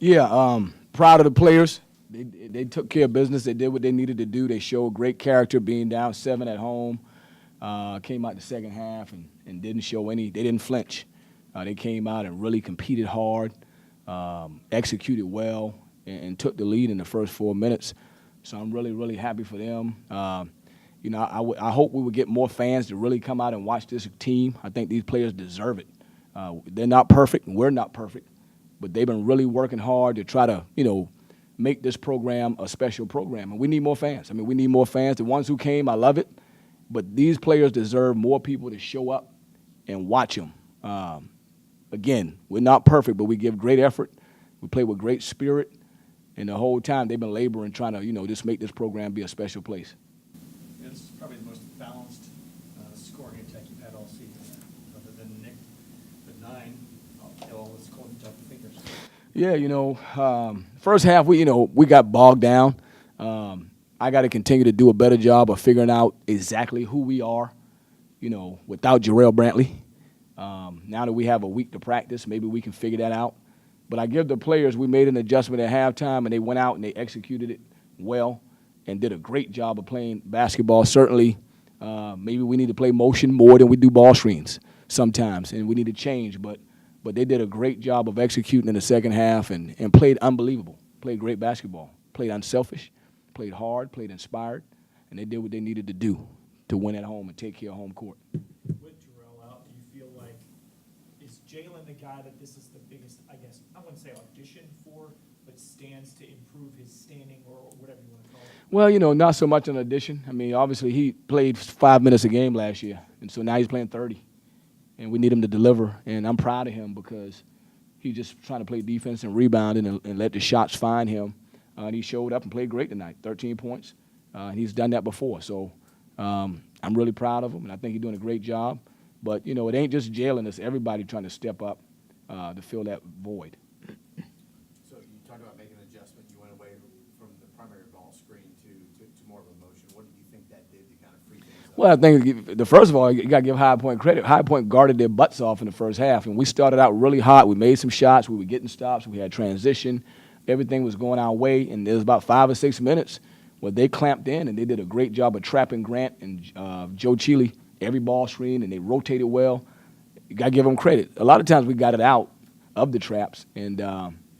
Yeah, proud of the players. They took care of business. They did what they needed to do. They showed great character being down 7 at home. Came out the second half and didn't show any. They didn't flinch. They came out and really competed hard, executed well, and took the lead in the first 4 minutes. So I'm really, really happy for them. I hope we would get more fans to really come out and watch this team. I think these players deserve it. They're not perfect, and we're not perfect, but they've been really working hard to try to, make this program a special program. And we need more fans. I mean, we need more fans. The ones who came, I love it, but these players deserve more people to show up and watch them. Again, we're not perfect, but we give great effort. We play with great spirit, and the whole time they've been laboring trying to, just make this program be a special place. It's probably the most balanced scoring attack you've had all season, other than Nick. But 9, let's call them tough fingers. Yeah, first half we got bogged down. I got to continue to do a better job of figuring out exactly who we are, without Jarrell Brantley. Now that we have a week to practice, maybe we can figure that out. But I give the players, we made an adjustment at halftime, and they went out and they executed it well and did a great job of playing basketball. Certainly, maybe we need to play motion more than we do ball screens sometimes, and we need to change. But they did a great job of executing in the second half and played unbelievable, played great basketball, played unselfish, played hard, played inspired, and they did what they needed to do to win at home and take care of home court. With Jarrell out, do you feel like, is Jalen the guy that this is the biggest, I guess, I wouldn't say audition for, but stands to improve his standing or whatever you want to call it? Well, not so much an addition. I mean, obviously he played 5 minutes a game last year, and so now he's playing 30. And we need him to deliver, and I'm proud of him because he's just trying to play defense and rebounding and let the shots find him. And he showed up and played great tonight, 13 points. He's done that before, so I'm really proud of him, and I think he's doing a great job. But, it ain't just Jalen. It's everybody trying to step up to fill that void. So you talked about making an adjustment. You went away from the primary ball screen to more of a motion. What did you think that did to kind of free things up? Well, I think first of all, you got to give High Point credit. High Point guarded their butts off in the first half, and we started out really hot. We made some shots. We were getting stops. We had transition. Everything was going our way, and there was about 5 or 6 minutes where they clamped in, and they did a great job of trapping Grant and Joe Chile every ball screen, and they rotated well. You got to give them credit. A lot of times we got it out of the traps, and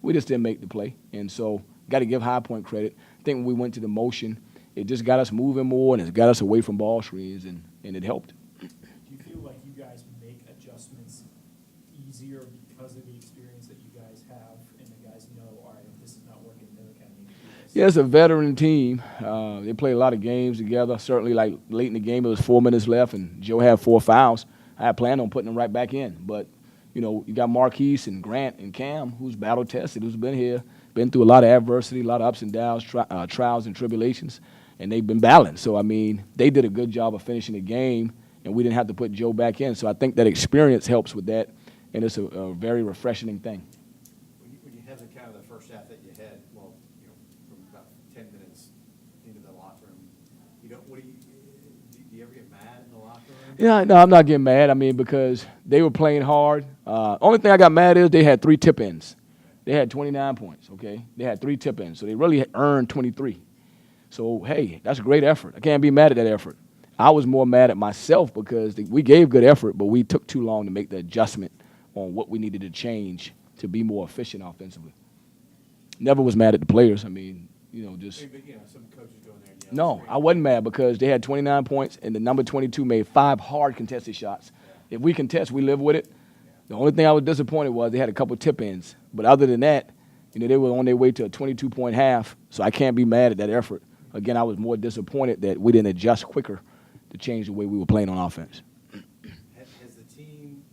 we just didn't make the play. And so got to give High Point credit. I think when we went to the motion, it just got us moving more, and it got us away from ball screens, and it helped. Do you feel like you guys make adjustments easier because of the experience that you guys have, and the guys know, all right, if this is not working, then we kind of need to do this? Yeah, it's a veteran team. They play a lot of games together. Certainly, like late in the game, it was 4 minutes left, and Joe had 4 fouls. I had planned on putting them right back in. But, you got Marquise and Grant and Cam, who's battle-tested, who's been here, been through a lot of adversity, a lot of ups and downs, trials and tribulations, and they've been battling. So, I mean, they did a good job of finishing the game, and we didn't have to put Joe back in. So I think that experience helps with that, and it's a very refreshing thing. When you had the kind of the first half that you had, well, from about 10 minutes into the locker room, do you ever get mad in the locker room? Yeah, no, I'm not getting mad. I mean, because they were playing hard. Only thing I got mad is they had 3 tip-ins. They had 29 points, okay? They had 3 tip-ins, so they really earned 23. So, hey, that's a great effort. I can't be mad at that effort. I was more mad at myself because we gave good effort, but we took too long to make the adjustment on what we needed to change to be more efficient offensively. Never was mad at the players. I mean, just. Some coaches go in there and yell. No, I wasn't mad because they had 29 points, and the number 22 made 5 hard contested shots. Yeah. If we contest, we live with it. Yeah. The only thing I was disappointed was they had a couple tip-ins. But other than that, they were on their way to a 22-point half, so I can't be mad at that effort. Again, I was more disappointed that we didn't adjust quicker to change the way we were playing on offense. Has the team,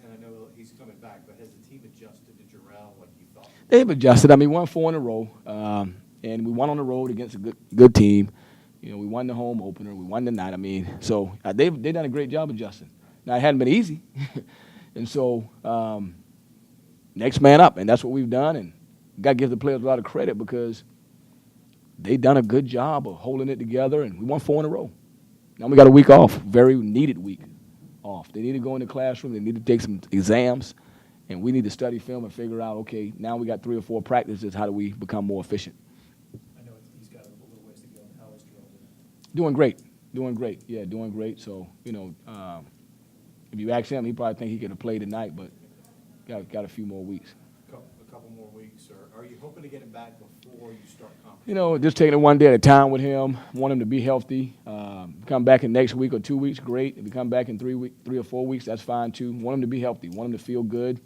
and I know he's coming back, but has the team adjusted to Jarrell like you thought? They've adjusted. I mean, we won 4 in a row, and we won on the road against a good team. We won the home opener. We won the night. I mean, so they've done a great job adjusting. Now, it hadn't been easy. And so next man up, and that's what we've done. And got to give the players a lot of credit because they've done a good job of holding it together, and we won 4 in a row. Now we got a week off, very needed week off. They need to go in the classroom. They need to take some exams And we need to study film and figure out, okay, now we got 3 or 4 practices, how do we become more efficient? I know he's got a little ways to go. How is Gerald doing? Doing great, yeah, doing great. So, if you ask him, he probably think he could have played tonight, but got a few more weeks. A couple more weeks, or are you hoping to get him back before you start conference? Just taking it one day at a time with him, want him to be healthy. Come back in next week or 2 weeks, great. If he come back in 3 or 4 weeks, that's fine too. Want him to be healthy, want him to feel good.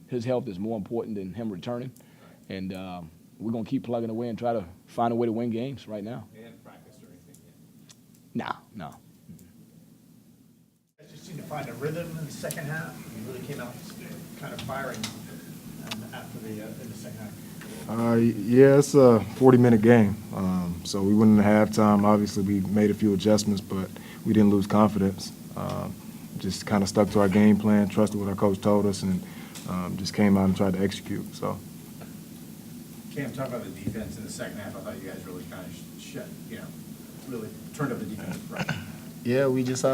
His health is more important than him returning. And we're going to keep plugging away and try to find a way to win games right now. They haven't practiced or anything yet? No. I just seemed to find a rhythm in the second half. You really came out kind of firing after in the second half. Yeah, it's a 40-minute game. So we went into halftime. Obviously, we made a few adjustments, but we didn't lose confidence. Just kind of stuck to our game plan, trusted what our coach told us, and just came out and tried to execute. So. Cam, talk about the defense in the second half. I thought you guys really kind of really turned up the defensive pressure. Yeah, we just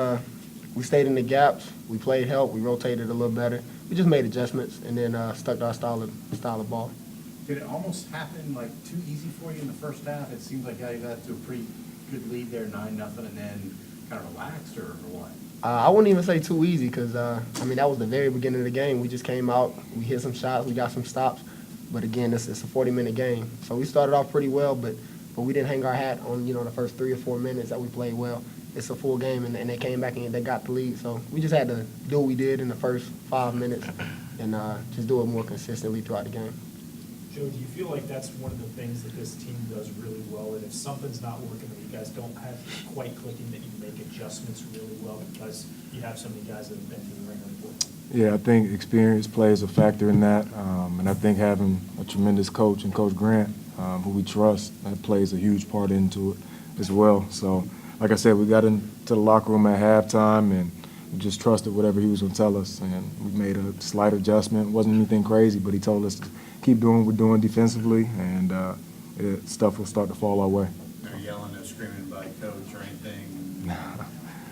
we stayed in the gaps. We played help. We rotated a little better. We just made adjustments and then stuck to our style of ball. Did it almost happen like too easy for you in the first half? It seems like you got to a pretty good lead there, 9-0, and then kind of relaxed, or what? I wouldn't even say too easy because, that was the very beginning of the game. We just came out, we hit some shots, we got some stops. But again, it's a 40-minute game. So we started off pretty well, but we didn't hang our hat on, the first 3 or 4 minutes that we played well. It's a full game, and they came back and they got the lead. So we just had to do what we did in the first 5 minutes and just do it more consistently throughout the game. Joe, do you feel like that's one of the things that this team does really well, that if something's not working, that you guys don't have quite clicking, that you make adjustments really well because you have so many guys that have been through the ringer before? Yeah, I think experience plays a factor in that, and I think having a tremendous coach and Coach Grant, who we trust, that plays a huge part into it as well. So, like I said, we got into the locker room at halftime, and we just trusted whatever he was going to tell us, and we made a slight adjustment. It wasn't anything crazy, but he told us to keep doing what we're doing defensively, and stuff will start to fall our way. No yelling, no screaming by coach or anything?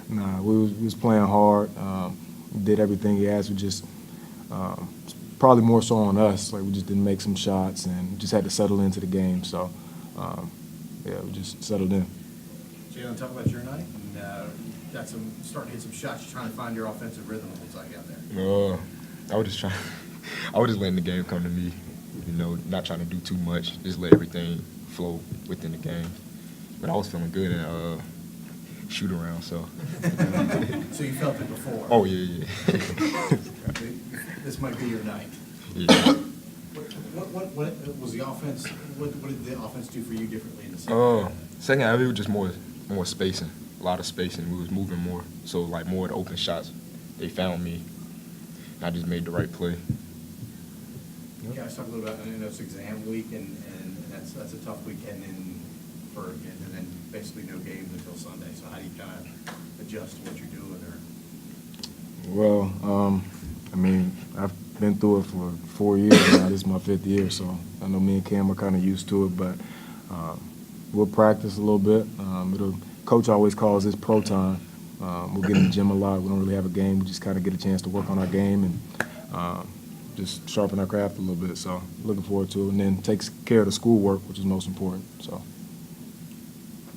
Nah, we was playing hard. We did everything he asked. We just probably more so on us. Like we just didn't make some shots and just had to settle into the game. So we just settled in. Jalen, talk about your night. And got starting to hit some shots. You're trying to find your offensive rhythm. It looks like out there. I was just letting the game come to me. Not trying to do too much. Just let everything flow within the game. But I was feeling good and shoot around. So. So you felt it before? Oh yeah. This might be your night. Yeah. What was the offense? What did the offense do for you differently in the second half? Second half, it was just more spacing, a lot of spacing. We was moving more, so like more of the open shots. They found me. And I just made the right play. Yeah, let's talk a little about. I know it's exam week, and that's a tough weekend and then basically no games until Sunday. So how do you kind of adjust to what you're doing there? Well, I've been through it for 4 years now. This is my 5th year, so I know me and Cam are kind of used to it. But we'll practice a little bit. Coach always calls this pro time. We'll get in the gym a lot. We don't really have a game. We just kind of get a chance to work on our game and just sharpen our craft a little bit. So looking forward to it. And then takes care of the schoolwork, which is most important. So.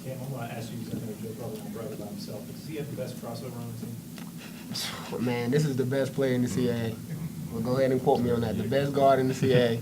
Cam, I want to ask you, because I know Joe probably won't brag about himself, but does he have the best crossover on the team? Man, this is the best player in the CAA. Well, go ahead and quote me on that. The best guard in the CAA.